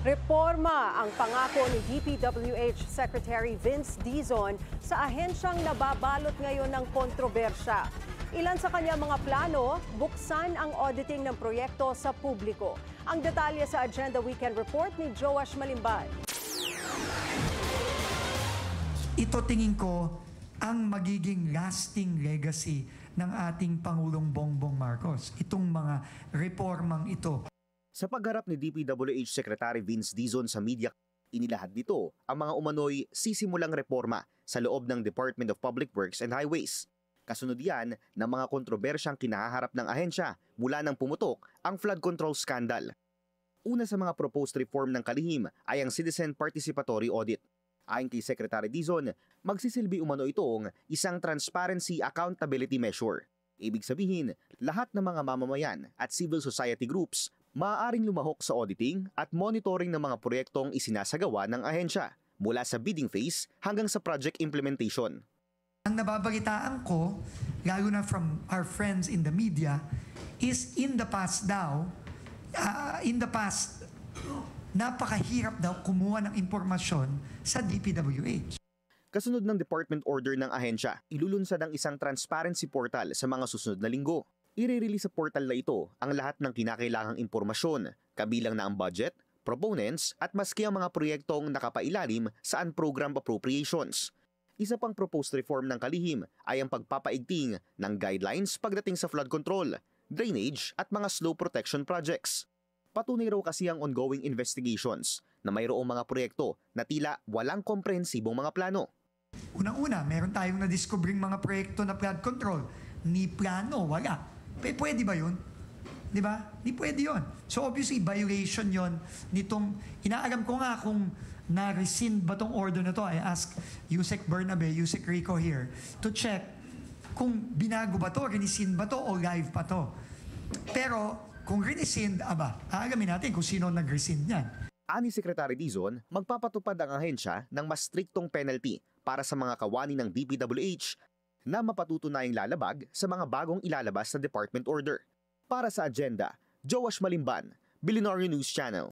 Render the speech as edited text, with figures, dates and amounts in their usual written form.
Reforma ang pangako ni DPWH Secretary Vince Dizon sa ahensyang nababalot ngayon ng kontrobersya. Ilan sa kanya mga plano, buksan ang auditing ng proyekto sa publiko. Ang detalye sa Agenda Weekend Report ni Joash Malimban. Ito tingin ko ang magiging lasting legacy ng ating Pangulong Bongbong Marcos. Itong mga reformang ito. Sa pagharap ni DPWH Secretary Vince Dizon sa media, inilahad nito ang mga umano'y sisimulang reforma sa loob ng Department of Public Works and Highways. Kasunod yan ng mga kontrobersyang kinaharap ng ahensya mula nang pumutok ang flood control scandal. Una sa mga proposed reform ng kalihim ay ang Citizen Participatory Audit. Ayon kay Secretary Dizon, magsisilbi umano itong isang transparency accountability measure. Ibig sabihin, lahat ng mga mamamayan at civil society groups maaaring lumahok sa auditing at monitoring ng mga proyektong isinasagawa ng ahensya mula sa bidding phase hanggang sa project implementation. Ang nababalitaan ko, lalo na from our friends in the media, is in the past napakahirap daw kumuha ng impormasyon sa DPWH. Kasunod ng department order ng ahensya, ilulunsad ang isang transparency portal sa mga susunod na linggo. I-release sa portal na ito ang lahat ng kinakailangang impormasyon, kabilang na ang budget, proponents at maski ang mga proyektong nakapailalim sa unprogrammed appropriations. Isa pang proposed reform ng kalihim ay ang pagpapaigting ng guidelines pagdating sa flood control, drainage at mga slope protection projects. Patunay raw kasi ang ongoing investigations na mayroong mga proyekto na tila walang komprehensibong mga plano. Unang-una, meron tayong na-discovering mga proyekto na flood control. Ni plano, wala. Pwede ba yun? Di ba? Di pwede yun. So obviously, violation yun nitong, inaalam ko nga kung na-rescind ba tong order na to. I ask Yusek Bernabe, Yusek Rico here, to check kung binago ba to, rescind ba to, o live pa to. Pero kung rescind, aalamin natin kung sino nag-rescind yan. Ani Secretary Dizon, magpapatupad ang ahensya ng mas striktong penalty para sa mga kawani ng DPWH na mapatutunayang lalabag sa mga bagong ilalabas sa department order. Para sa agenda, Joash Malimban, Billionaire News Channel.